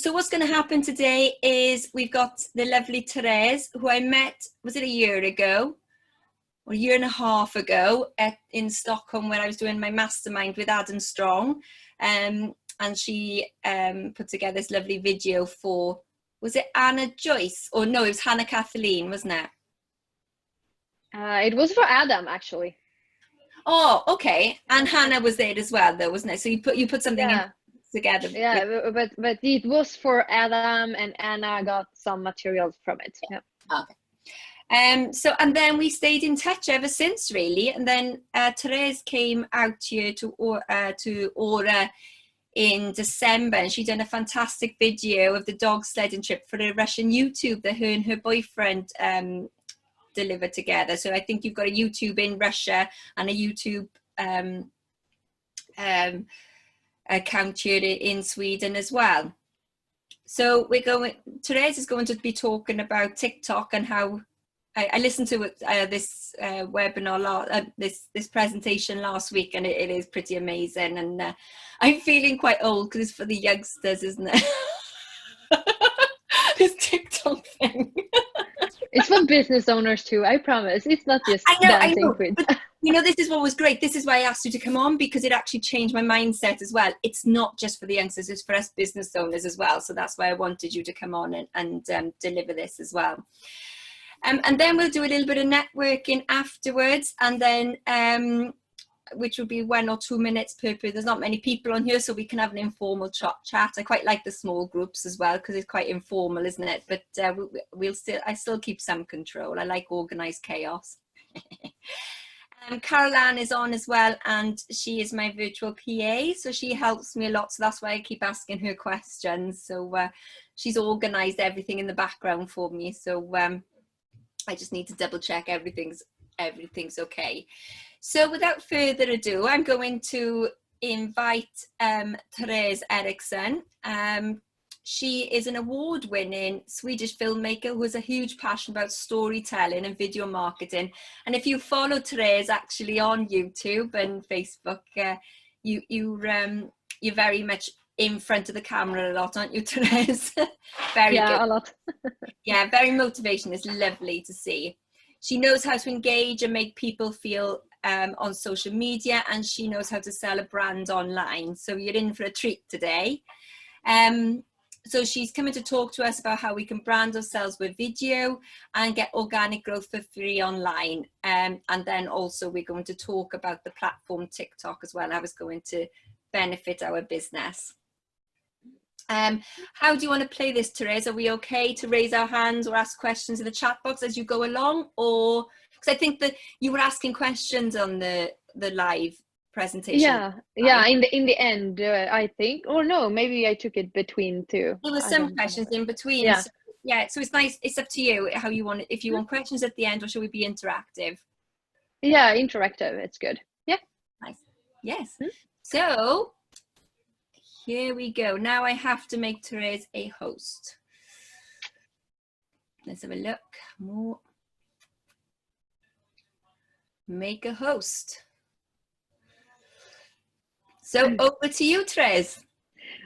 So what's going to happen today is we've got the lovely Therese, who I met, was it a year ago? Or a year and a half ago in Stockholm, where I was doing my mastermind with Adam Strong. And she put together this lovely video for, was it Anna Joyce? Or no, it was Hannah Kathleen, wasn't it? It was for Adam, actually. Oh, okay. And Hannah was there as well, though, wasn't it? So you put something together. Yeah, but it was for Adam, and Anna got some materials from it. Yeah. Okay. And then we stayed in touch ever since, really. And then Therese came out here to Åre in December, and she'd done a fantastic video of the dog sledding trip for a Russian YouTube that her and her boyfriend delivered together. So I think you've got a YouTube in Russia and a YouTube account here in Sweden as well. So Therese is going to be talking about TikTok and how I listened to this webinar, this presentation last week, and it is pretty amazing. And I'm feeling quite old because it's for the youngsters, isn't it? This TikTok thing. It's for business owners too, I promise. It's not just dancing queens. You know, this is what was great. This is why I asked you to come on, because it actually changed my mindset as well. It's not just for the youngsters, it's for us business owners as well. So that's why I wanted you to come on and deliver this as well. And then we'll do a little bit of networking afterwards, and then which will be 1 or 2 minutes per person. There's not many people on here, so we can have an informal chat. I quite like the small groups as well, because it's quite informal, isn't it? But I still keep some control. I like organized chaos. Caroline is on as well, and she is my virtual PA, so she helps me a lot. So that's why I keep asking her questions. So she's organized everything in the background for me. So I just need to double check everything's okay. So without further ado, I'm going to invite Therese Eriksson. She is an award-winning Swedish filmmaker who has a huge passion about storytelling and video marketing. And if you follow Therese actually on YouTube and Facebook, you're very much in front of the camera a lot, aren't you, Therese? Very good. A lot. Yeah, very motivational. It's lovely to see. She knows how to engage and make people feel on social media, and she knows how to sell a brand online. So you're in for a treat today. So she's coming to talk to us about how we can brand ourselves with video and get organic growth for free online. And then also we're going to talk about the platform TikTok as well, how it's going to benefit our business. How do you want to play this, Therese? Are we okay to raise our hands or ask questions in the chat box as you go along? Or, because I think that you were asking questions on the live presentation. Yeah, in the end, I think, or no, maybe I took it between two. There were some questions in between. Yeah. So it's nice. It's up to you how you want it. If you want questions at the end, or should we be interactive? Yeah, interactive. It's good. Yeah. Nice. Yes. So here we go. Now I have to make Therese a host. Let's have a look. More. Make a host. So over to you, Therese.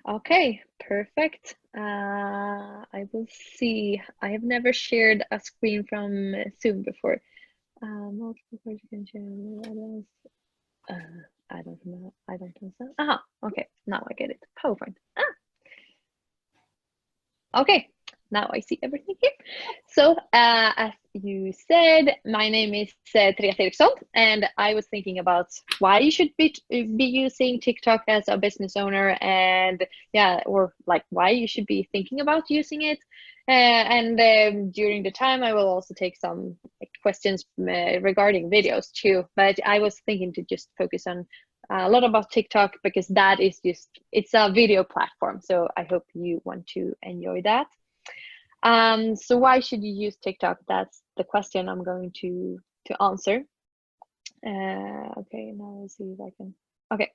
Okay, perfect. I will see. I have never shared a screen from Zoom before. Multiple parts you can share. I don't know. I don't understand. Aha, okay. Now I get it. PowerPoint. Okay, now I see everything here. So as you said, my name is Therese Eriksson, and I was thinking about why you should be using TikTok as a business owner, and or like why you should be thinking about using it. And during the time, I will also take some questions regarding videos too. But I was thinking to just focus on a lot about TikTok, because that is it's a video platform. So I hope you want to enjoy that. So why should you use TikTok? That's the question I'm going to answer. Okay, now let's see if I can. Okay,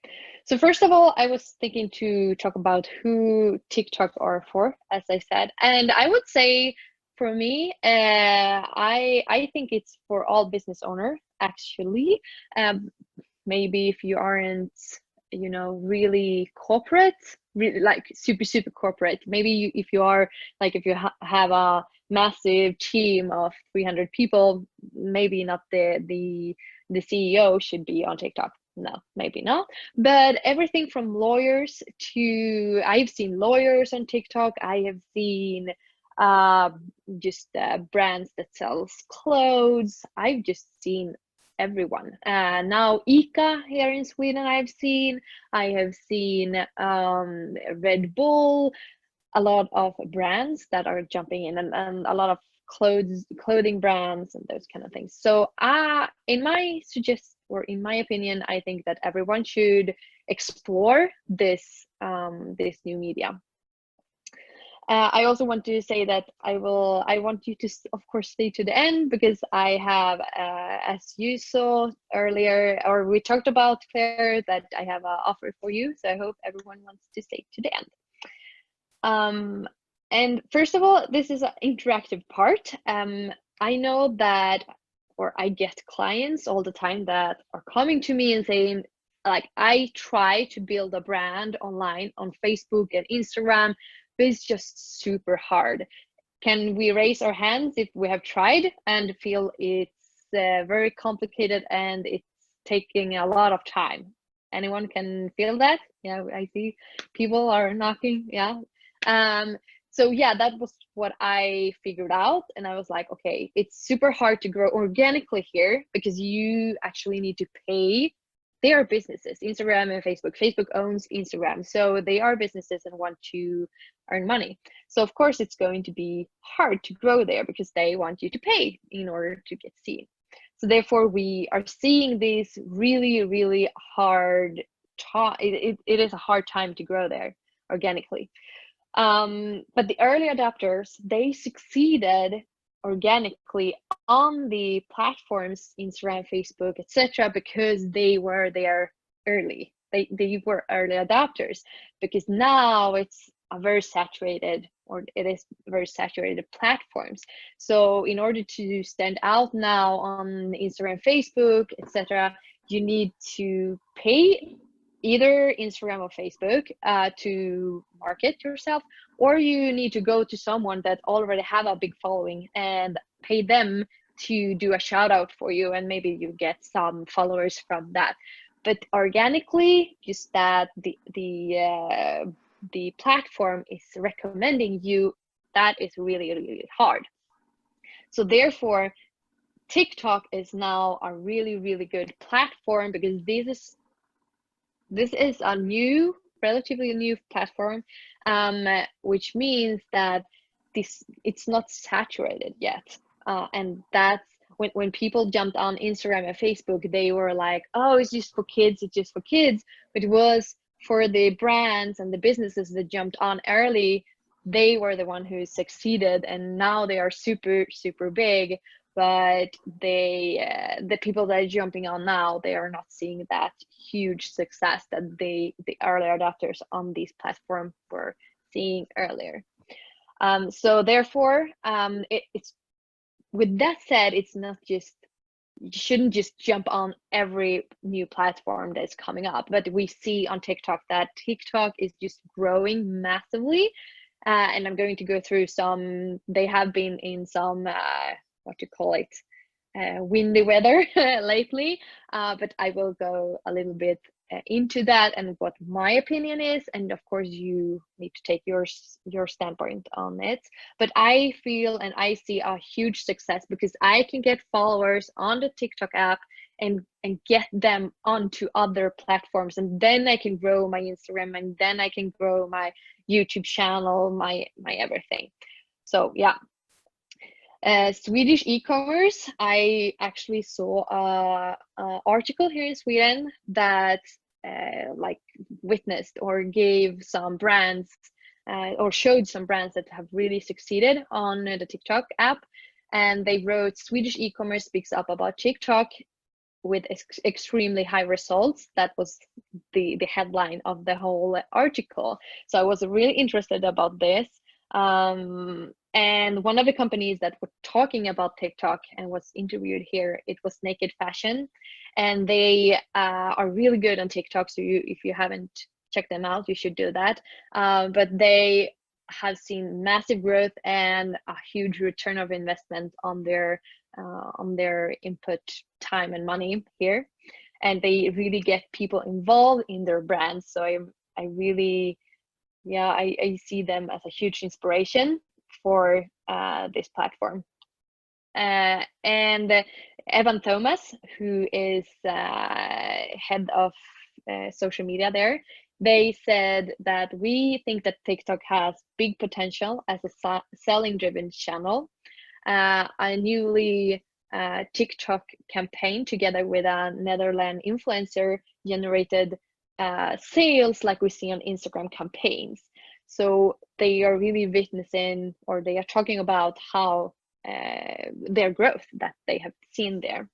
so first of all, I was thinking to talk about who TikTok are for, as I said, and I would say for me, I think it's for all business owners actually. Maybe if you aren't, really corporate, really like super corporate. Maybe if you are like, if you have a massive team of 300 people, maybe not the CEO should be on TikTok. No, maybe not. But everything from lawyers to, I've seen lawyers on TikTok. I have seen just brands that sells clothes. I've just seen everyone. Now ICA here in Sweden, I have seen Red Bull, a lot of brands that are jumping in, and a lot of clothing brands and those kind of things. So in my opinion, I think that everyone should explore this this new media. I also want to say that I want you to, of course, stay to the end, because I have, as you saw earlier, or we talked about, Claire, that I have an offer for you. So I hope everyone wants to stay to the end. And first of all, this is an interactive part. I know that, or I get clients all the time that are coming to me and saying, like, I try to build a brand online on Facebook and Instagram, but it's just super hard. Can we raise our hands if we have tried and feel it's very complicated and it's taking a lot of time? Anyone can feel that? Yeah, I see people are knocking. Yeah. So yeah, that was what I figured out. And I was like, okay, it's super hard to grow organically here, because you actually need to pay. They are businesses, Instagram and Facebook. Facebook owns Instagram. So they are businesses and want to earn money. So of course it's going to be hard to grow there, because they want you to pay in order to get seen. So therefore we are seeing this really hard time. It is a hard time to grow there organically. But the early adopters, they succeeded organically on the platforms, Instagram, Facebook, etc., because they were there early. They were early adopters, because now it's a very saturated, or it is very saturated platforms. So in order to stand out now on Instagram, Facebook, etc., you need to pay either Instagram or Facebook to market yourself, or you need to go to someone that already have a big following and pay them to do a shout out for you, and maybe you get some followers from that. But organically, just that the platform is recommending you, that is really hard. So therefore, TikTok is now a really good platform, because this is a relatively new platform, which means that it's not saturated yet. And that's when people jumped on Instagram and Facebook, they were like, oh, it's just for kids, But it was for the brands and the businesses that jumped on early. They were the one who succeeded, and now they are super big. But the people that are jumping on now, they are not seeing that huge success that the early adopters on this platform were seeing earlier. So therefore, it's, with that said, it's not just, you shouldn't just jump on every new platform that's coming up. But we see on TikTok that TikTok is just growing massively. And I'm going to go through some, they have been in some, windy weather lately, but I will go a little bit into that and what my opinion is, and of course you need to take your standpoint on it. But I feel and I see a huge success because I can get followers on the TikTok app and get them onto other platforms, and then I can grow my Instagram, and then I can grow my YouTube channel, my everything. So yeah. Swedish e-commerce, I actually saw a article here in Sweden that like witnessed or gave some brands or showed some brands that have really succeeded on the TikTok app, and they wrote Swedish e-commerce speaks up about TikTok with extremely high results. That was the headline of the whole article. So I was really interested about this. And one of the companies that were talking about TikTok and was interviewed here, it was Naked Fashion, and they are really good on TikTok. So if you haven't check them out. You should do that. But they have seen massive growth and a huge return of investment on their input, time and money here, and they really get people involved in their brands. So I really, yeah, I see them as a huge inspiration for this platform. And Evan Thomas, who is head of social media there, they said that we think that TikTok has big potential as a selling driven channel. A newly TikTok campaign together with a Netherlands influencer generated sales like we see on Instagram campaigns. So they are really witnessing, or they are talking about how their growth that they have seen there.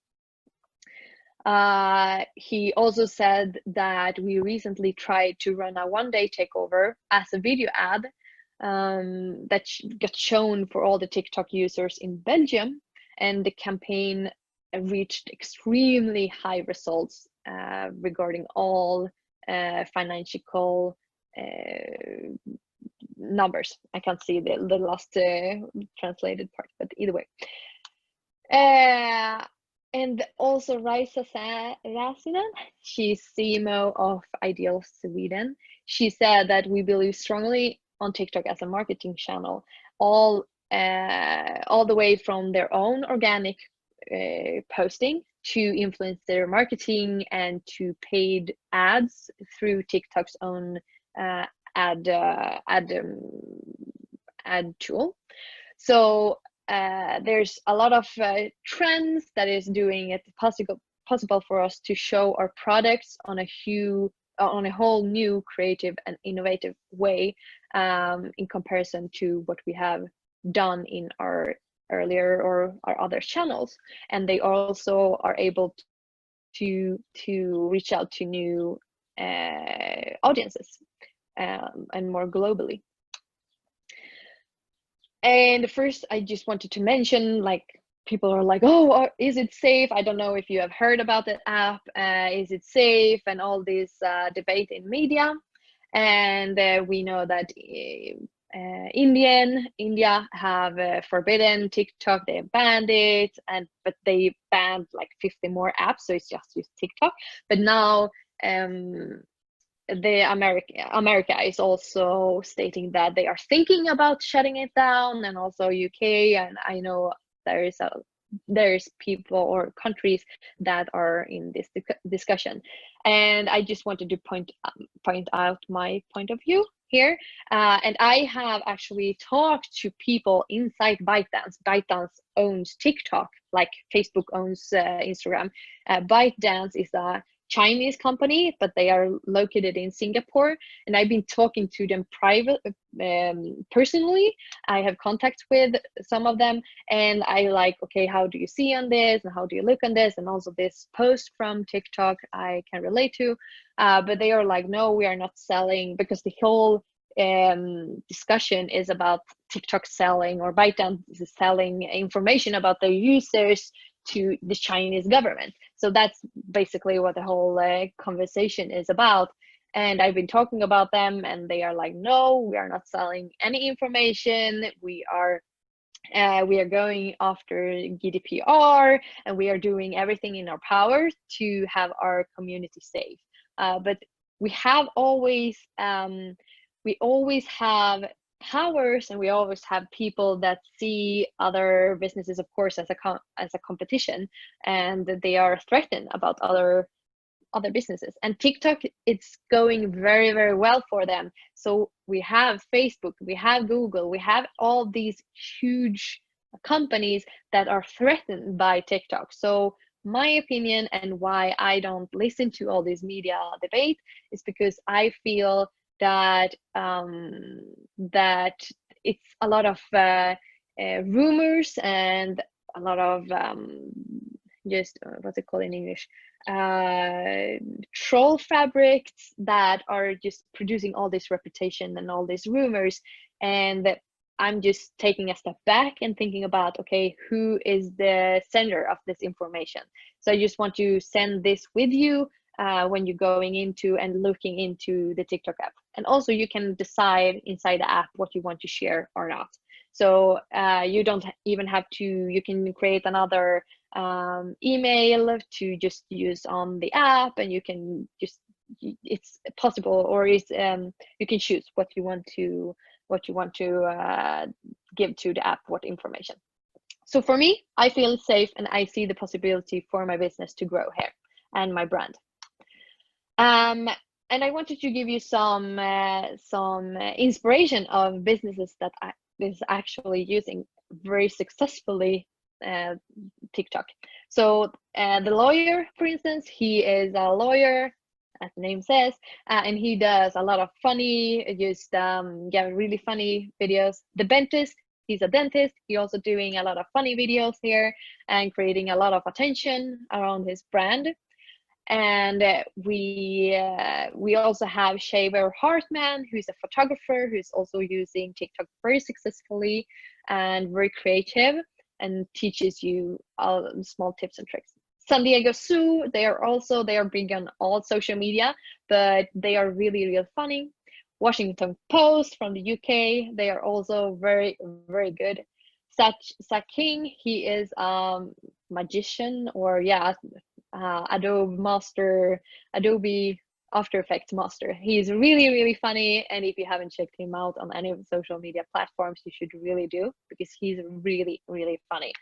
He also said that we recently tried to run a one-day takeover as a video ad that got shown for all the TikTok users in Belgium, and the campaign reached extremely high results regarding all financial numbers. I can't see the last translated part, but either way. And also Raisa Rasinen, she's CMO of Ideal Sweden. She said that we believe strongly on TikTok as a marketing channel, all the way from their own organic posting to influencer marketing and to paid ads through TikTok's own ad tool. So there's a lot of trends that is doing it possible for us to show our products on a whole new creative and innovative way in comparison to what we have done in our earlier or our other channels. And they also are able to reach out to new audiences and more globally. And first, I just wanted to mention, like, people are like, oh, is it safe? I don't know if you have heard about the app. Is it safe? And all this debate in media. And we know that India have forbidden TikTok. They have banned it, but they banned like 50 more apps, so it's just TikTok. But now America is also stating that they are thinking about shutting it down, and also UK, and I know there's people or countries that are in this discussion. And I just wanted to point out my point of view here, and I have actually talked to people inside ByteDance. ByteDance owns TikTok like Facebook owns Instagram. ByteDance is a Chinese company, but they are located in Singapore, and I've been talking to them personally. I have contact with some of them, and I like, okay, how do you see on this, and how do you look on this, and also this post from TikTok I can relate to, but they are like, no, we are not selling, because the whole discussion is about TikTok selling, or ByteDance is selling information about their users to the Chinese government. So that's basically what the whole conversation is about. And I've been talking about them, and they are like, no, we are not selling any information. We are going after GDPR, and we are doing everything in our power to have our community safe. But we have always have powers, and we always have people that see other businesses, of course, as a competition, and they are threatened about other businesses. And TikTok, it's going very, very well for them. So we have Facebook, we have Google, we have all these huge companies that are threatened by TikTok. So my opinion, and why I don't listen to all this media debate, is because I feel that that it's a lot of rumors and a lot of just what's it called in English, troll fabrics that are just producing all this reputation and all these rumors. And I'm just taking a step back and thinking about, okay, who is the sender of this information? So I just want to send this with you, when you're going into and looking into the TikTok app. And also you can decide inside the app what you want to share or not. So you don't even have to, you can create another email to just use on the app, and you can just, it's possible, or it's you can choose what you want to give to the app, what information. So for me, I feel safe and I see the possibility for my business to grow here and my brand. And I wanted to give you some inspiration of businesses that is actually using very successfully TikTok. So the lawyer, for instance, he is a lawyer, as the name says, and he does a lot of funny, just really funny videos. The dentist, he's a dentist. He's also doing a lot of funny videos here and creating a lot of attention around his brand. And we also have Shaver Hartman, who's a photographer who's also using TikTok very successfully and very creative, and teaches you all small tips and tricks. San Diego Zoo, they are big on all social media, but they are really funny. Washington Post from the UK, they are also very good. Zach King, he is a magician, or Adobe After Effects master. He's really funny, and if you haven't checked him out on any of the social media platforms, you should really do, because he's really funny.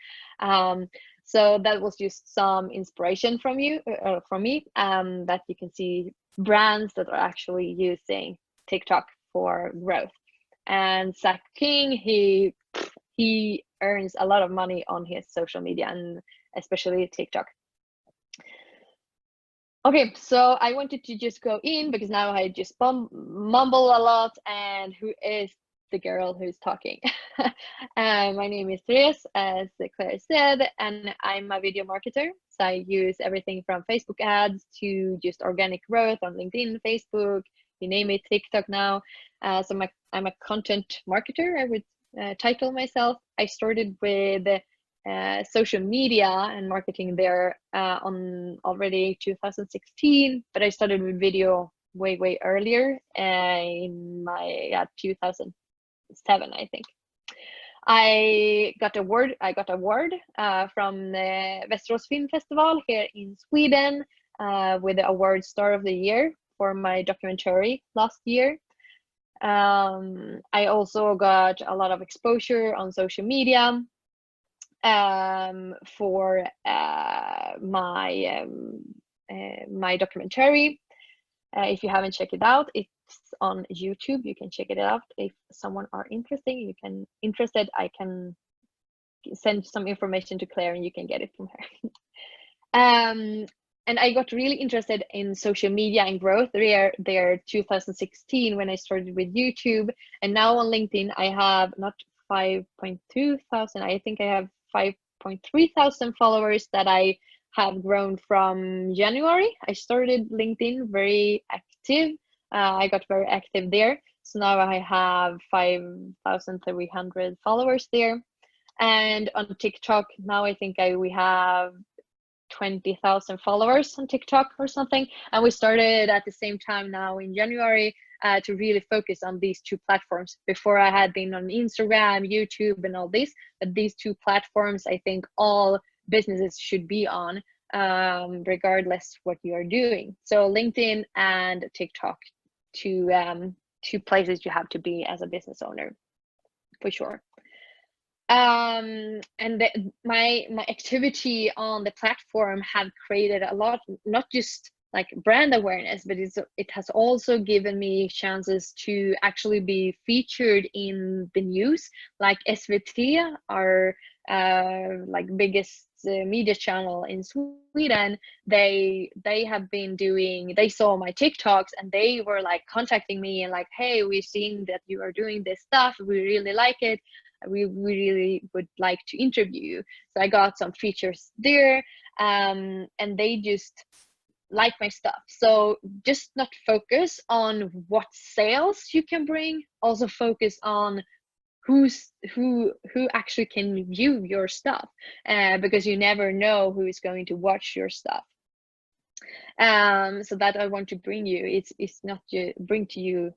So that was just some inspiration from me, that you can see brands that are actually using TikTok for growth. And Zach King, he earns a lot of money on his social media, and especially TikTok. Okay, so I wanted to just go in, because now I just mumble a lot, and who is the girl who's talking? My name is Therese, as Claire said, and I'm a video marketer. So I use everything from Facebook ads to just organic growth on LinkedIn, Facebook, you name it, TikTok now. So I'm a content marketer, I would title myself. I started with social media and marketing there on already 2016, but I started with video way earlier, in my 2007, I think. I got award from the Västerås Film Festival here in Sweden with the award Star of the Year for my documentary last year. I also got a lot of exposure on social media for my documentary. If you haven't checked it out, it's on YouTube. You can check it out. If someone are interested, I can send some information to Claire and you can get it from her. And I got really interested in social media and growth there 2016 when I started with YouTube, and now on LinkedIn I have not 5.2 thousand, I think I have 5.3 thousand followers that I have grown from January. I started LinkedIn very active. I got very active there. So now I have 5,300 followers there. And on TikTok, now I think we have 20,000 followers on TikTok or something. And we started at the same time now in January to really focus on these two platforms. Before I had been on Instagram, YouTube, and all this, but these two platforms, I think all businesses should be on, regardless what you are doing. So LinkedIn and TikTok, two places you have to be as a business owner, for sure. And my activity on the platform have created a lot, not just like brand awareness, but it has also given me chances to actually be featured in the news, like SVT, our like biggest media channel in Sweden. They have been doing, they saw my TikToks and they were like contacting me and like, hey, we've seen that you are doing this stuff, we really like it, we really would like to interview you. So I got some features there, and they just like my stuff. So just not focus on what sales you can bring, also focus on who actually can view your stuff, because you never know who is going to watch your stuff. So that I want to bring you. It's not bring to you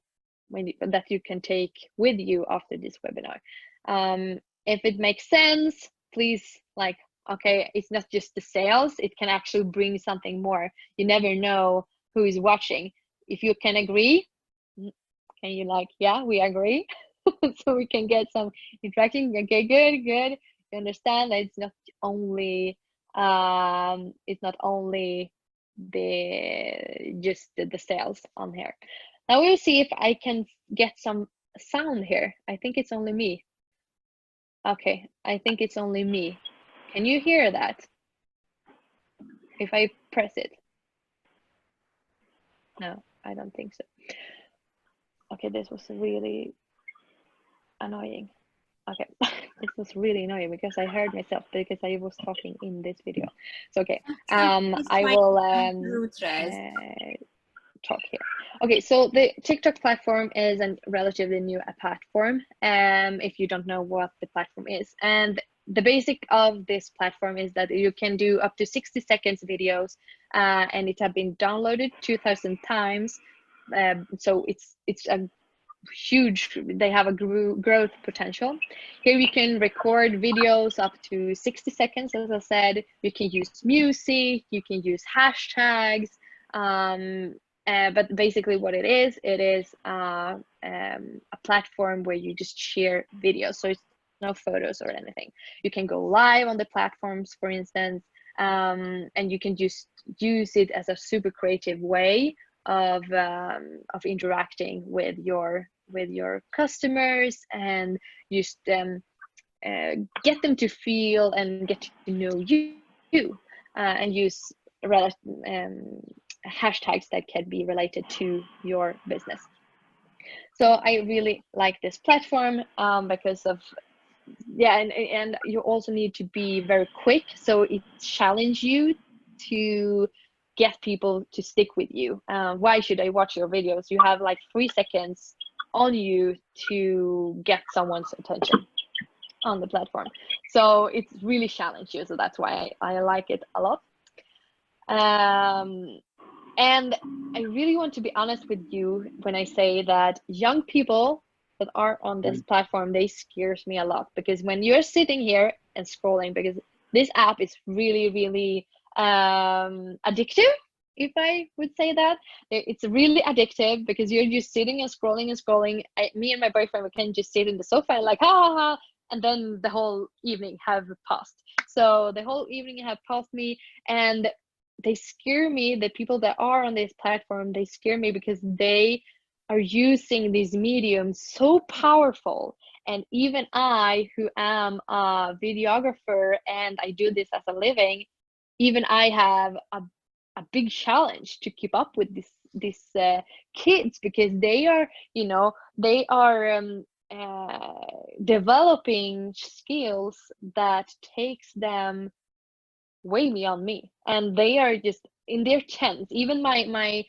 that you can take with you after this webinar. If it makes sense, please, like, okay, it's not just the sales, it can actually bring something more. You never know who is watching. If you can agree, can you, like, yeah, we agree? So we can get some interaction. Okay, good. You understand that it's not only the sales on here. Now we'll see if I can get some sound here. I think it's only me. Okay, I think it's only me. Can you hear that? If I press it? No, I don't think so. Okay, this was really annoying. Okay, this was really annoying because I heard myself because I was talking in this video. So okay, I will talk here. Okay, so the TikTok platform is a relatively new platform. If you don't know what the platform is, and the basic of this platform is that you can do up to 60 seconds videos, and it have been downloaded 2,000 times. So it's a huge, they have a growth potential. Here you can record videos up to 60 seconds, as I said. You can use music, you can use hashtags, but basically what it is a platform where you just share videos, so it's no photos or anything. You can go live on the platforms, for instance, and you can just use it as a super creative way of interacting with your customers, and just get them to feel and get to know you, and use hashtags that can be related to your business. So I really like this platform because of, yeah, and you also need to be very quick, so it challenges you to get people to stick with you. Why should I watch your videos? You have like 3 seconds on you to get someone's attention on the platform. So it's really challenged you. So that's why I like it a lot. And I really want to be honest with you when I say that young people that are on this platform, they scares me a lot, because when you're sitting here and scrolling, because this app is really, really addictive, if I would say that. It's really addictive because you're just sitting and scrolling and scrolling. Me and my boyfriend, we can just sit in the sofa and like, ha ha ha, and then the whole evening have passed. So the whole evening have passed me, and they scare me. The people that are on this platform, they scare me because they are using these mediums so powerful. And even I, who am a videographer and I do this as a living, even I have a big challenge to keep up with these kids, because they are, you know, they are developing skills that takes them way beyond me, and they are just in their 10s. Even my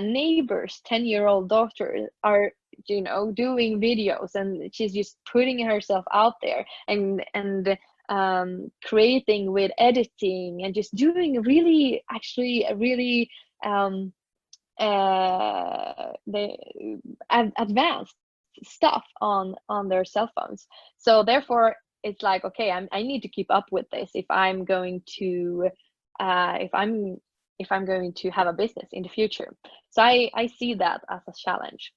neighbor's 10-year-old daughter are, you know, doing videos, and she's just putting herself out there and creating with editing and just doing really, actually really the advanced stuff on their cell phones. So therefore it's like, okay, I need to keep up with this if I'm going to if I'm going to have a business in the future. So I see that as a challenge.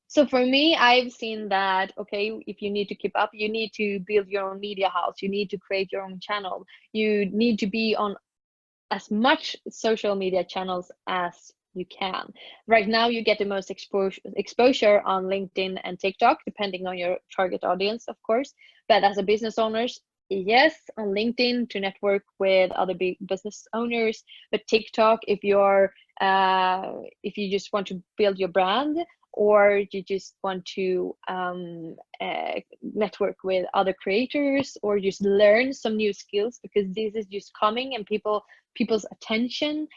So for me, I've seen that, okay, if you need to keep up, you need to build your own media house, you need to create your own channel, you need to be on as much social media channels as you can. Right now, you get the most exposure on LinkedIn and TikTok, depending on your target audience, of course. But as a business owners, yes, on LinkedIn to network with other big business owners, but TikTok, if you're if you just want to build your brand, or you just want to network with other creators, or just learn some new skills, because this is just coming, and people's attention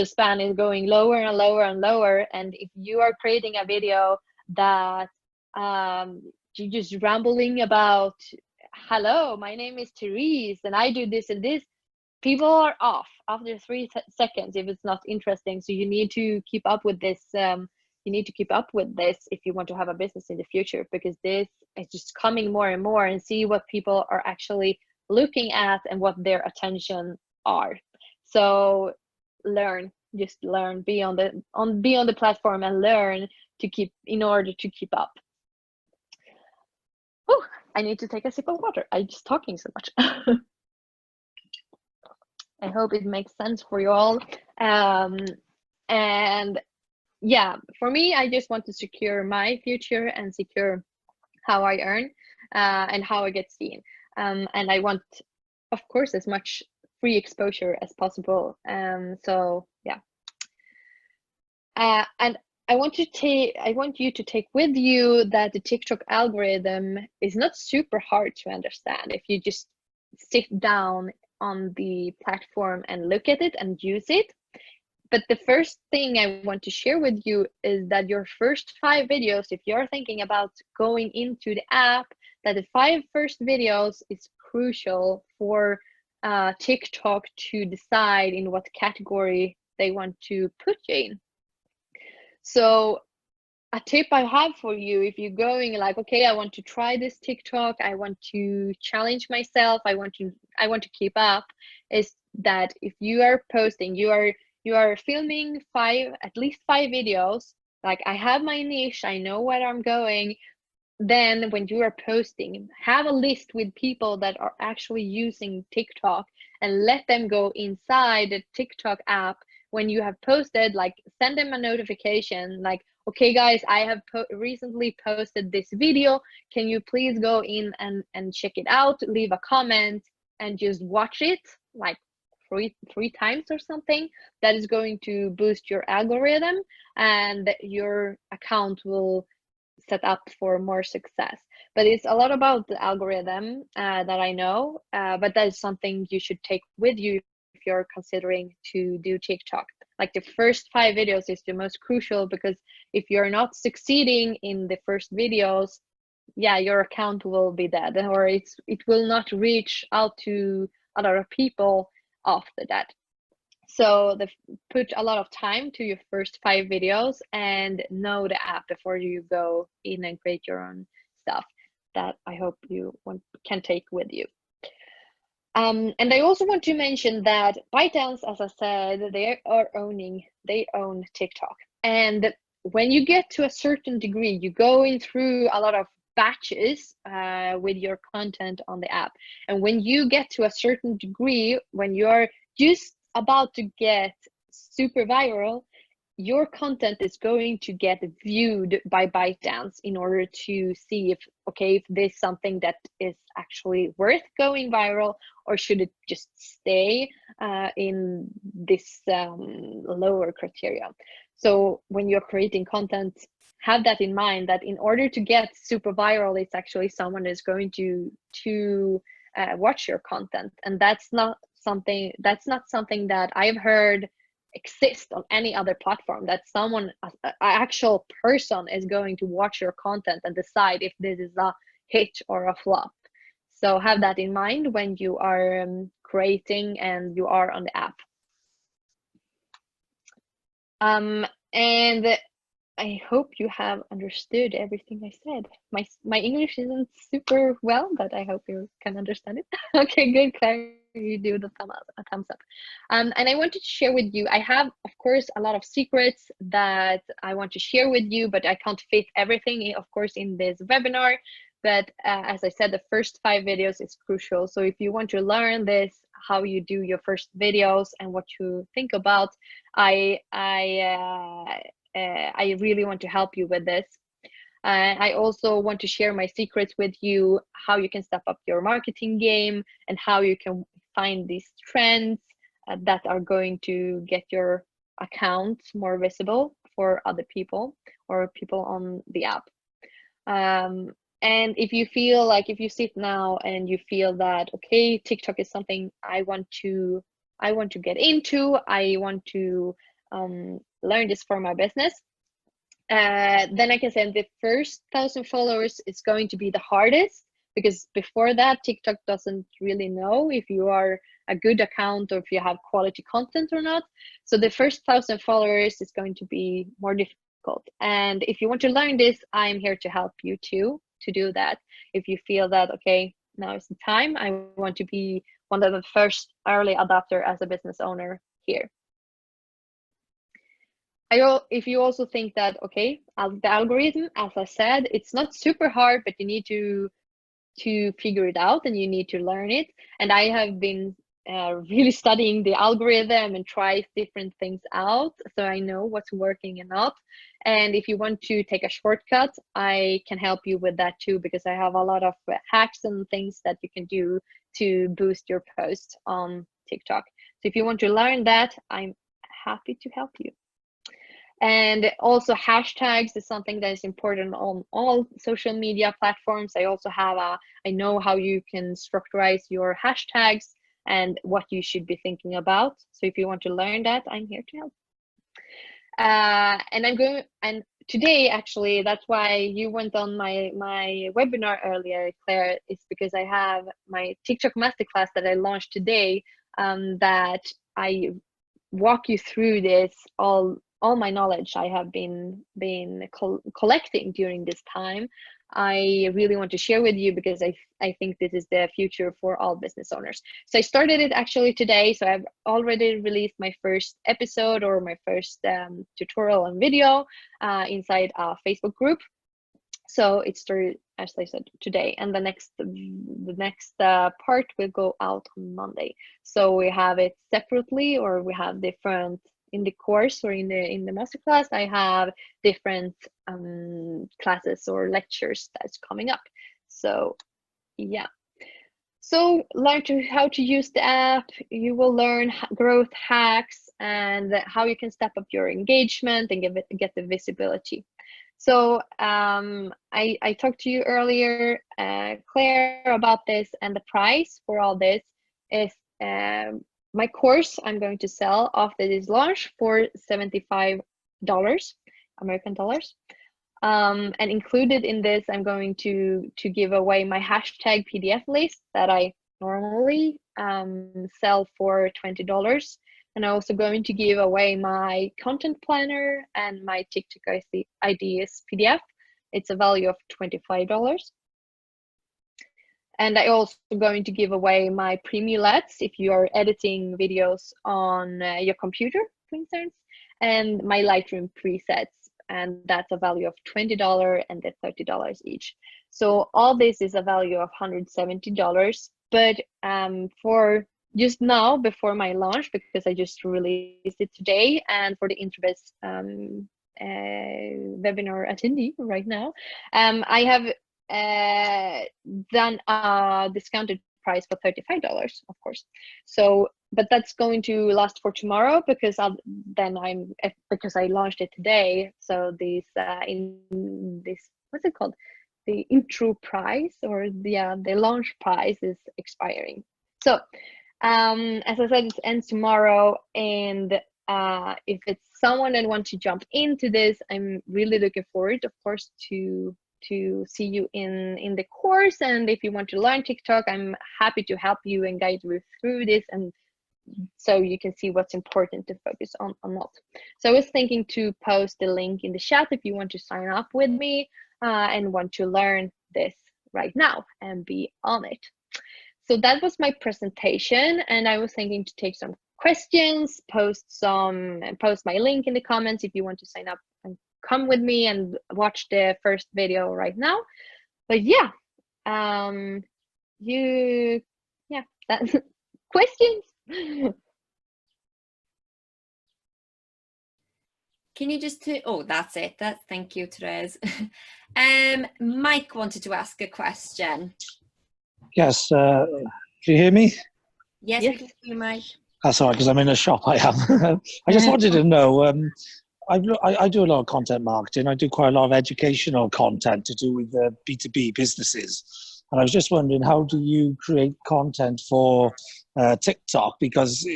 span is going lower and lower and lower. And if you are creating a video that you're just rambling about, hello, my name is Therese and I do this and this, people are off after 3 seconds if it's not interesting. So you need to keep up with this. You need to keep up with this if you want to have a business in the future, because this is just coming more and more, and see what people are actually looking at and what their attention are. So just learn, be on the platform and learn to keep, in order to keep up. Oh, I need to take a sip of water. I'm just talking so much. I hope it makes sense for you all. And yeah, for me, I just want to secure my future and secure how I earn and how I get seen. And I want, of course, as much free exposure as possible. So yeah. And I want you to take with you that the TikTok algorithm is not super hard to understand if you just sit down on the platform and look at it and use it. But the first thing I want to share with you is that your first 5 videos, if you're thinking about going into the app, that the 5 first videos is crucial for TikTok to decide in what category they want to put you in. So a tip I have for you, if you're going like, okay, I want to try this TikTok, I want to challenge myself, I want to keep up, is that if you are posting, you are filming at least 5 videos, like I have my niche, I know where I'm going. Then when you are posting, have a list with people that are actually using TikTok and let them go inside the TikTok app. When you have posted, like send them a notification like, okay guys, I have recently posted this video, can you please go in and check it out, leave a comment and just watch it like three times or something. That is going to boost your algorithm and your account will set up for more success. But it's a lot about the algorithm that I know, but that is something you should take with you if you're considering to do TikTok. Like the first 5 videos is the most crucial, because if you're not succeeding in the first videos, yeah, your account will be dead, or it will not reach out to a lot of people after that. So put a lot of time to your first 5 videos and know the app before you go in and create your own stuff. That I hope you can take with you. And I also want to mention that ByteDance, as I said, they own TikTok. And when you get to a certain degree, you go in through a lot of batches with your content on the app. And when you get to a certain degree, when you're just about to get super viral, your content is going to get viewed by ByteDance in order to see if this is something that is actually worth going viral, or should it just stay in this lower criteria. So when you're creating content, have that in mind, that in order to get super viral, it's actually someone is going to watch your content. And that's not something that I've heard exist on any other platform, that someone, an actual person, is going to watch your content and decide if this is a hit or a flop. So have that in mind when you are creating and you are on the app. And I hope you have understood everything I said. My English isn't super well, but I hope you can understand it. Okay, good, Claire. You do the thumbs up. And I wanted to share with you, I have, of course, a lot of secrets that I want to share with you, but I can't fit everything, of course, in this webinar. But as I said, the first 5 videos is crucial. So if you want to learn this, how you do your first videos and what you think about, I really want to help you with this. I also want to share my secrets with you, how you can step up your marketing game and how you can find these trends that are going to get your account more visible for other people or people on the app. And if you feel like, if you sit now and you feel that, okay, TikTok is something I want to get into, I want to learn this for my business, then I can say the first 1,000 followers is going to be the hardest, because before that, TikTok doesn't really know if you are a good account or if you have quality content or not. So the first 1,000 followers is going to be more difficult. And if you want to learn this, I'm here to help you too to do that. If you feel that, okay, now is the time, I want to be one of the first early adopter as a business owner here. If you also think that, okay, the algorithm, as I said, it's not super hard, but you need to figure it out and you need to learn it. And I have been really studying the algorithm and try different things out, so I know what's working and not. And if you want to take a shortcut, I can help you with that too, because I have a lot of hacks and things that you can do to boost your posts on TikTok. So if you want to learn that, I'm happy to help you. And also hashtags is something that is important on all social media platforms. I also have I know how you can structurize your hashtags and what you should be thinking about. So if you want to learn that, I'm here to help. And today, actually, that's why you went on my webinar earlier, Claire, is because I have my TikTok masterclass that I launched today, that I walk you through this all my knowledge I have been collecting during this time. I really want to share with you because I think this is the future for all business owners. So I started it actually today. So I've already released my first episode or my first tutorial and video inside a Facebook group. So it started, as I said, today, and the next part will go out on Monday. So we have it separately, or we have different in the course or in the masterclass. I have different classes or lectures that's coming up. So yeah. So learn how to use the app. You will learn growth hacks and how you can step up your engagement and get the visibility. So I talked to you earlier, Claire, about this, and the price for all this is my course I'm going to sell after this launch for $75 American dollars. And included in this, I'm going to give away my hashtag PDF list that I normally sell for $20. And I'm also going to give away my content planner and my TikTok ideas PDF. It's a value of $25. And I also going to give away my Premium-lets if you are editing videos on your computer, for instance, and my Lightroom presets. And that's a value of $20 and the $30 each. So all this is a value of $170. But for just now, before my launch, because I just released it today, and for the Introbiz webinar attendee right now, I have done a discounted price for $35, of course. So, but that's going to last for tomorrow because because I launched it today. So this what's it called? The intro price, or the launch price is expiring. So as I said, it ends tomorrow, and if it's someone that wants to jump into this, I'm really looking forward, of course, to see you in the course. And if you want to learn TikTok, I'm happy to help you and guide you through this, and so you can see what's important to focus on or not. So I was thinking to post the link in the chat if you want to sign up with me and want to learn this right now and be on it. So that was my presentation, and I was thinking to take some questions, post my link in the comments if you want to sign up and come with me and watch the first video right now. But yeah, that's questions. Can you just oh, that's it. Thank you, Therese. Mike wanted to ask a question. Yes, can you hear me? Yes, Yes. we can hear you, Mike. That's all right, because I'm in a shop. I am. I just wanted to know, I do a lot of content marketing. I do quite a lot of educational content to do with B2B businesses. And I was just wondering, how do you create content for TikTok? Because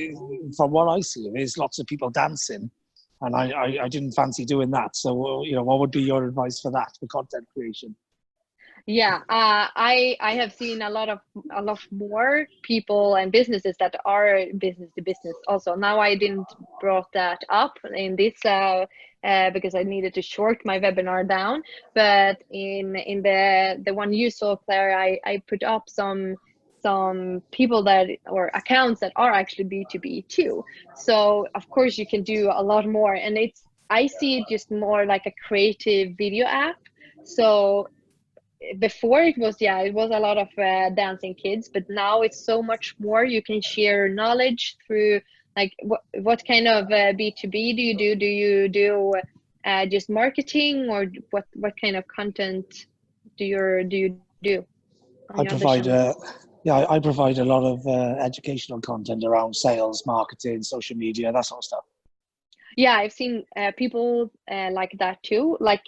from what I see, there's lots of people dancing, and I didn't fancy doing that. So, what would be your advice for that, for content creation? Yeah, I have seen a lot more people and businesses that are business to business also. Now I didn't brought that up in this because I needed to short my webinar down, but in the one you saw, Claire, I put up some people that, or accounts that are actually B2B too. So of course you can do a lot more, and I see it just more like a creative video app. So before it was a lot of dancing kids, but now it's so much more. You can share knowledge through, like, what kind of B2B do you do? Do you do just marketing, or what kind of content do you do on I your other provide channels? I provide a lot of educational content around sales, marketing, social media, that sort of stuff. Yeah, I've seen people like that too, like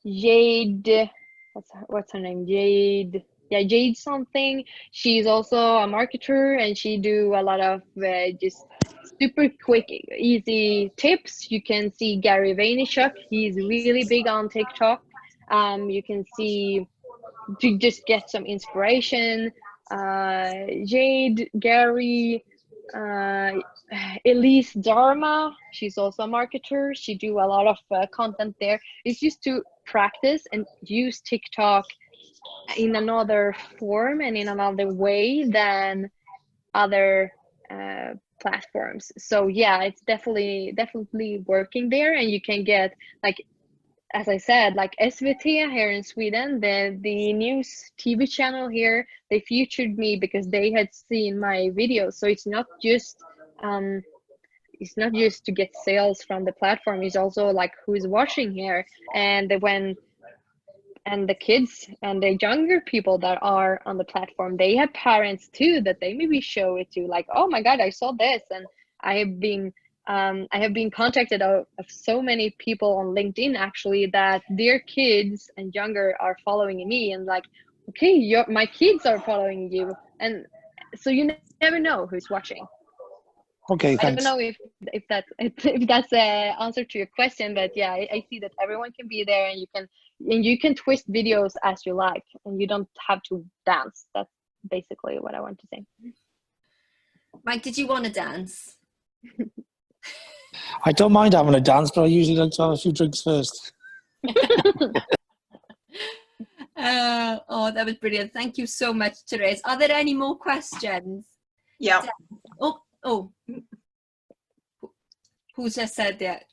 Jade, what's her name? Jade. Yeah, Jade something. She's also a marketer, and she do a lot of just super quick, easy tips. You can see Gary Vaynerchuk. He's really big on TikTok. You can see to just get some inspiration. Jade, Gary, Elise Dharma, she's also a marketer. She do a lot of content there. It's just to practice and use TikTok in another form and in another way than other platforms. So yeah, it's definitely working there, and you can get, like, as I said, like SVT here in Sweden, the news TV channel here, they featured me because they had seen my videos. So it's not just to get sales from the platform. It's also like who's watching here, and the kids and the younger people that are on the platform, they have parents too that they maybe show it to, like, oh my God, I saw this. And I have been contacted of so many people on LinkedIn actually, that their kids and younger are following me, and like, okay, my kids are following you. And so you never know who's watching. Okay, I don't thanks. know if that's an answer to your question, but yeah, I see that everyone can be there, and you can twist videos as you like, and you don't have to dance. That's basically what I want to say. Mike, did you want to dance? I don't mind having a dance, but I usually like to have a few drinks first. Oh, that was brilliant. Thank you so much, Therese. Are there any more questions? Yeah. Oh. Who just said that?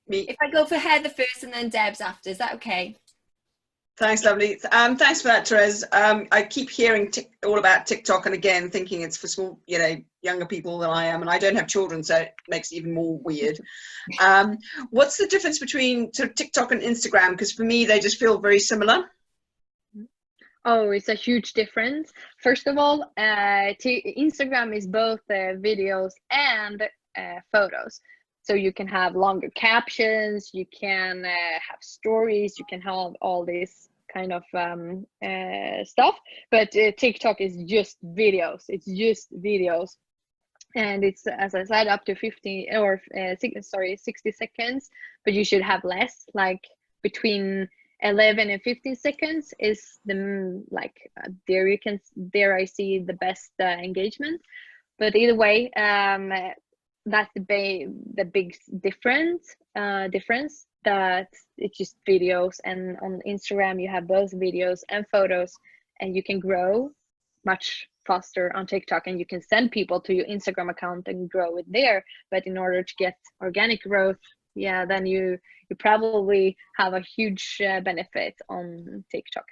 Me. If I go for Heather first and then Deb's after, is that okay? Thanks, lovely. Thanks for that, Therese. I keep hearing all about TikTok, and again, thinking it's for small, younger people than I am, and I don't have children, so it makes it even more weird. What's the difference between sort of TikTok and Instagram? Because for me, they just feel very similar. Oh, it's a huge difference. First of all, Instagram is both videos and photos. So you can have longer captions, you can have stories, you can have all this kind of stuff. But TikTok is just videos. It's just videos. And it's, as I said, up to 60 seconds, but you should have less, like between 11 and 15 seconds is the, like, there I see the best engagement. But either way, that's the big difference that it's just videos, and on Instagram you have both videos and photos, and you can grow much faster on TikTok, and you can send people to your Instagram account and grow it there. But in order to get organic growth, yeah, then you probably have a huge benefit on TikTok.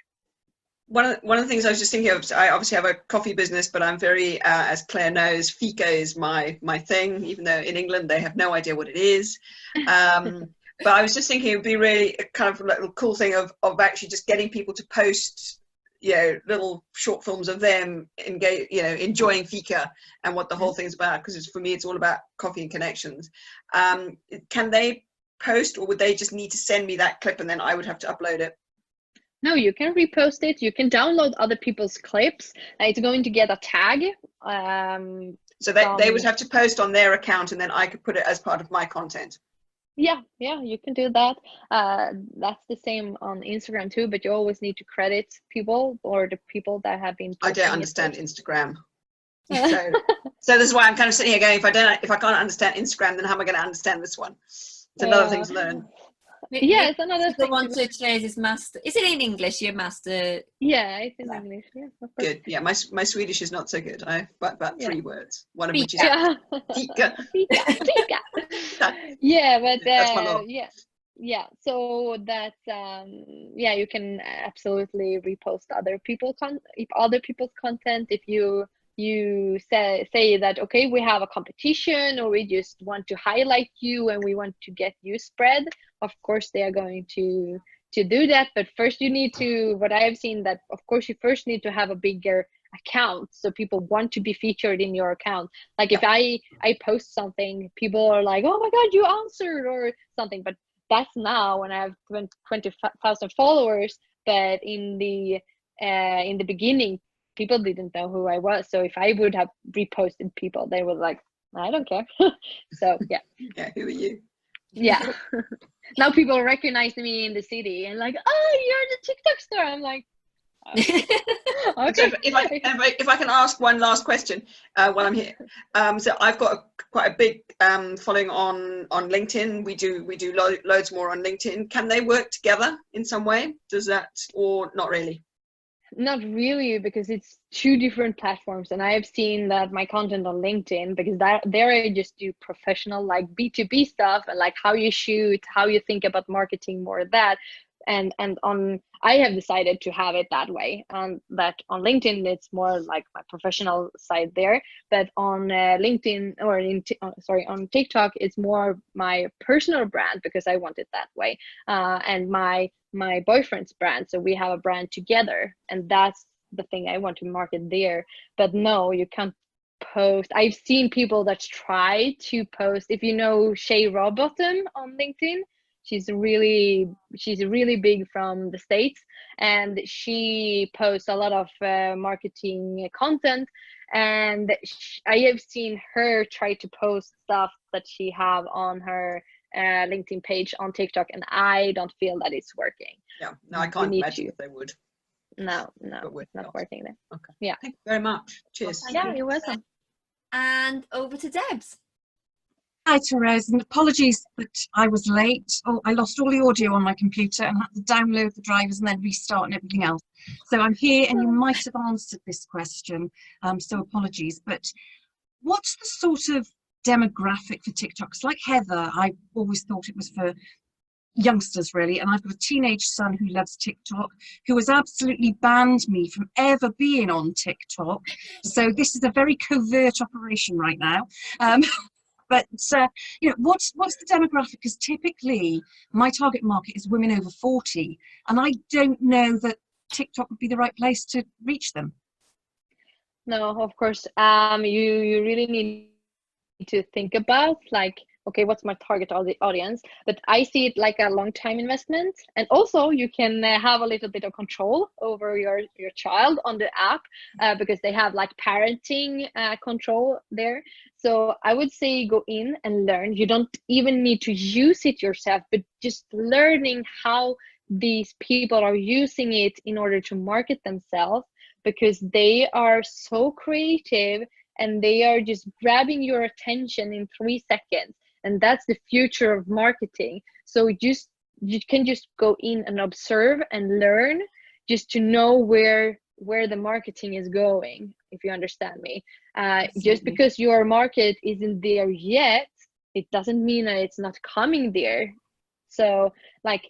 One of the things I was just thinking of, I obviously have a coffee business, but I'm very, as Claire knows, fika is my thing, even though in England they have no idea what it is. But I was just thinking it would be really a kind of little cool thing of actually just getting people to post, little short films of them enjoying fika and what the whole thing's about, because for me it's all about coffee and connections. Can they post, or would they just need to send me that clip and then I would have to upload it? No, you can repost it. You can download other people's clips. It's going to get a tag. So they would have to post on their account, and then I could put it as part of my content. Yeah, you can do that. That's the same on Instagram too, but you always need to credit people or the people that have been I don't posting understand it. Instagram. So this is why I'm kind of sitting here going, if I can't understand Instagram, then how am I going to understand this one? It's another thing to learn. Yeah, it's another thing. Go on to Therese's master. Is it in English? Your master? Yeah, it's in English. Yeah, of course. Good. Yeah, my Swedish is not so good. I have about 3 words. One of which is Fika. Yeah, but that's my law. yeah. So that's yeah, you can absolutely repost other people's content if you say that, okay, we have a competition or we just want to highlight you and we want to get you spread. Of course they are going to do that, but first you need to, what I have seen, that of course you first need to have a bigger account so people want to be featured in your account. Like if I post something, people are like, oh my god, you answered or something, but that's now when I have 20,000 followers. But in the beginning, people didn't know who I was. So if I would have reposted people, they were like, I don't care. So yeah. Yeah, who are you? Yeah. Now people recognize me in the city and like, oh, you're the TikTok star. I'm like, okay. So if I can ask one last question while I'm here. So I've got quite a big following on LinkedIn. We do loads more on LinkedIn. Can they work together in some way? Does that, or not really? Not really, because it's 2 different platforms, and I have seen that my content on LinkedIn, because there I just do professional like B2B stuff and like how you shoot, how you think about marketing, more of that. And on, I have decided to have it that way, and that on LinkedIn it's more like my professional side there, but on LinkedIn or on TikTok it's more my personal brand, because I want it that way, and my boyfriend's brand, so we have a brand together, and that's the thing I want to market there. But no, you can't post. I've seen people that try to post, if you know Shay Robottom on LinkedIn, she's really big from the States, and she posts a lot of marketing content, and I have seen her try to post stuff that she have on her LinkedIn page on TikTok, and I don't feel that it's working. Yeah, no, I can't imagine that they would. No, it's not working there. Okay. Yeah. Thank you very much. Cheers. Yeah, you're welcome. And over to Debs. Hi Therese, and apologies that I was late. Oh, I lost all the audio on my computer and had to download the drivers and then restart and everything else. So I'm here, and you might have answered this question, so apologies. But what's the sort of demographic for TikTok? 'Cause like Heather, I always thought it was for youngsters really, and I've got a teenage son who loves TikTok, who has absolutely banned me from ever being on TikTok. So this is a very covert operation right now. But you know, what's the demographic? Because typically my target market is women over 40, and I don't know that TikTok would be the right place to reach them. No, of course. You really need to think about like, okay, what's my target audience? But I see it like a long-time investment, and also you can have a little bit of control over your child on the app, because they have like parenting control there. So I would say go in and learn. You don't even need to use it yourself, but just learning how these people are using it in order to market themselves, because they are so creative and they are just grabbing your attention in 3 seconds. And that's the future of marketing. So you can just go in and observe and learn, just to know where the marketing is going, if you understand me. Just because your market isn't there yet, it doesn't mean that it's not coming there. So like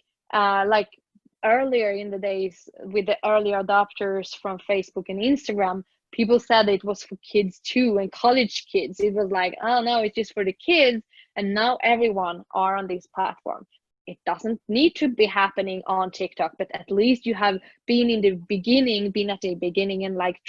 earlier in the days with the early adopters from Facebook and Instagram, people said it was for kids too, and college kids. It was like, oh no, it's just for the kids. And now everyone are on this platform. It doesn't need to be happening on TikTok, but at least you have been at the beginning and like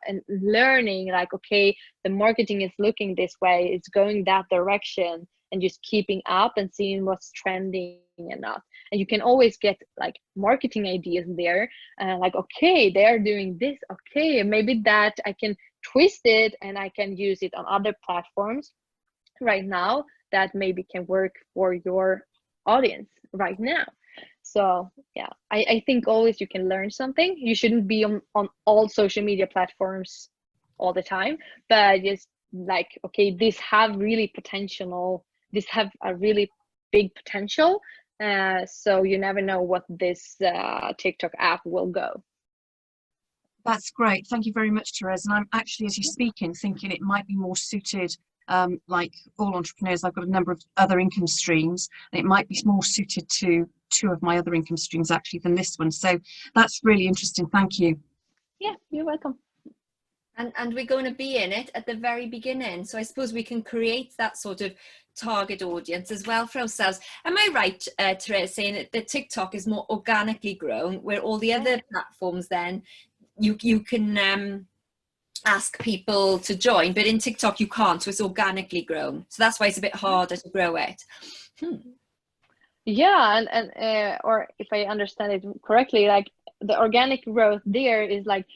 and learning like, okay, the marketing is looking this way, it's going that direction, and just keeping up and seeing what's trending and not. And you can always get like marketing ideas there, like, okay, they're doing this, okay, maybe that I can twist it and I can use it on other platforms right now that maybe can work for your audience right now. So yeah, I think always you can learn something. You shouldn't be on all social media platforms all the time, but just like, okay, this have really potential, this have a really big potential. So you never know what this TikTok app will go. That's great. Thank you very much, Therese. And I'm actually, as you're speaking, thinking it might be more suited, like all entrepreneurs, I've got a number of other income streams, and it might be more suited to 2 of my other income streams actually than this one. So that's really interesting. Thank you. Yeah, you're welcome. And we're going to be in it at the very beginning. So I suppose we can create that sort of target audience as well for ourselves. Am I right, Therese, saying that TikTok is more organically grown, where all the other platforms then you can ask people to join, but in TikTok you can't, so it's organically grown. So that's why it's a bit harder to grow it. Yeah, and or if I understand it correctly, like the organic growth there is like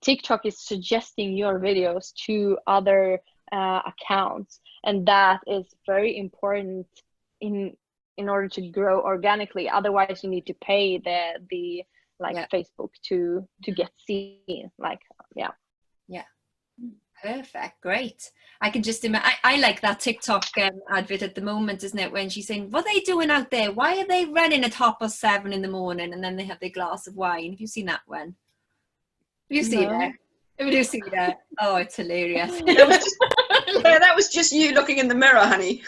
TikTok is suggesting your videos to other accounts, and that is very important in order to grow organically. Otherwise, you need to pay the Facebook to get seen. Like, yeah. Perfect, great. I can just imagine. I like that TikTok advert at the moment, isn't it? When she's saying, "What are they doing out there? Why are they running at 7:30 in the morning?" And then they have their glass of wine. Have you seen that one? Have you seen it? Have you seen it? Oh, it's hilarious. That was just you looking in the mirror, honey.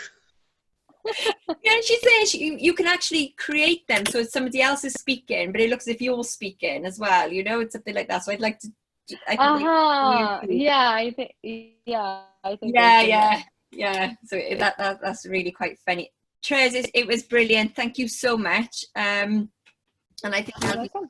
Yeah, she's saying you can actually create them so it's somebody else is speaking, but it looks as if you're speaking as well. You know, it's something like that. So I'd like to. I think. Yeah. So that's really quite funny. Therese, it was brilliant. Thank you so much. And I think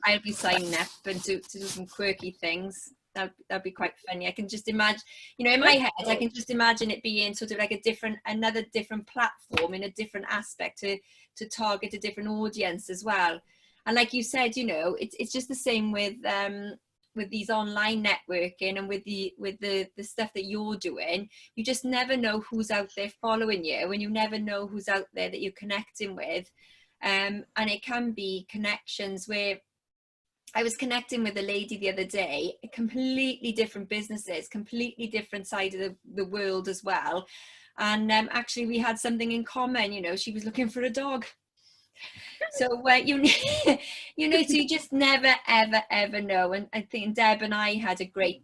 I'll be signing up and to do some quirky things. That'd be quite funny. I can just imagine, you know, in my head, I can just imagine it being sort of like another different platform in a different aspect to target a different audience as well. And like you said, you know, it's just the same with these online networking and with the stuff that you're doing. You just never know who's out there following you, and you never know who's out there that you're connecting with. And it can be connections where I was connecting with a lady the other day, completely different businesses, completely different side of the world as well. And actually we had something in common, you know, she was looking for a dog. So you know, so you just never, ever know. And I think Deb and I had a great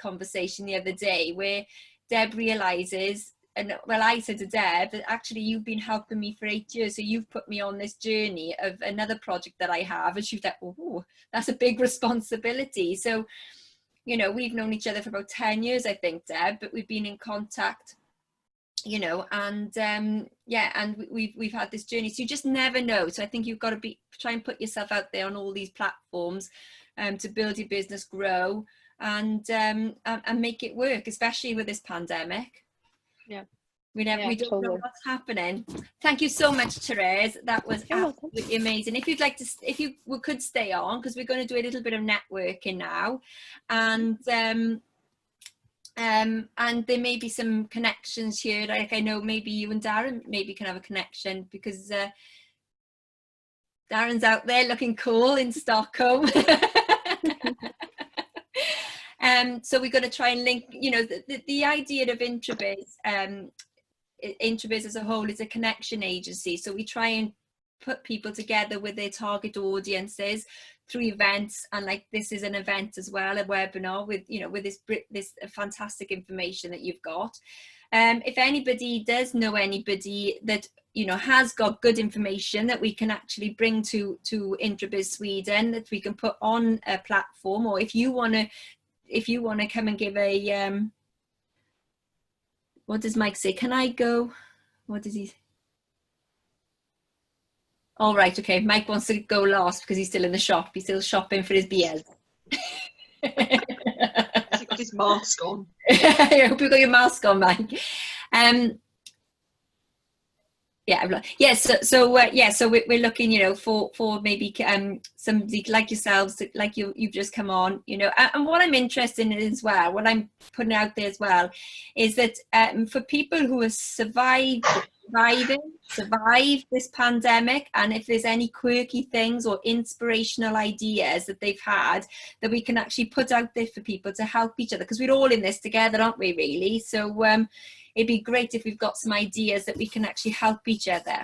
conversation the other day where Deb realizes, and well, I said to Deb that actually you've been helping me for 8 years, so you've put me on this journey of another project that I have. And she was like, oh, that's a big responsibility. So, you know, we've known each other for about 10 years, I think, Deb, but we've been in contact, you know, and and we've had this journey. So you just never know. So I think you've got to try and put yourself out there on all these platforms to build your business, grow, and make it work, especially with this pandemic. Yeah. We don't know what's happening. Thank you so much, Therese. That was absolutely amazing. If you'd like to, if you could stay on, because we're going to do a little bit of networking now, and there may be some connections here. Like I know maybe you and Darren maybe can have a connection, because Darren's out there looking cool in Stockholm. So we're going to try and link, you know, the idea of Introbiz, Introbiz as a whole is a connection agency. So we try and put people together with their target audiences through events, and like this is an event as well, a webinar with, you know, with this fantastic information that you've got. If anybody does know anybody that, you know, has got good information that we can actually bring to Introbiz Sweden, that we can put on a platform, or if you want to come and give a what does Mike say? Can I go? What does he? All right, okay. Mike wants to go last because he's still in the shop. He's still shopping for his beers. Has he got his mask on? I hope you got your mask on, Mike. So we're looking, you know, for maybe somebody like yourselves, like you've just come on, you know. And what I'm interested in as well, what I'm putting out there as well, is that for people who have survived survive this pandemic, and if there's any quirky things or inspirational ideas that they've had that we can actually put out there for people to help each other, because we're all in this together, aren't we, really? So it'd be great if we've got some ideas that we can actually help each other.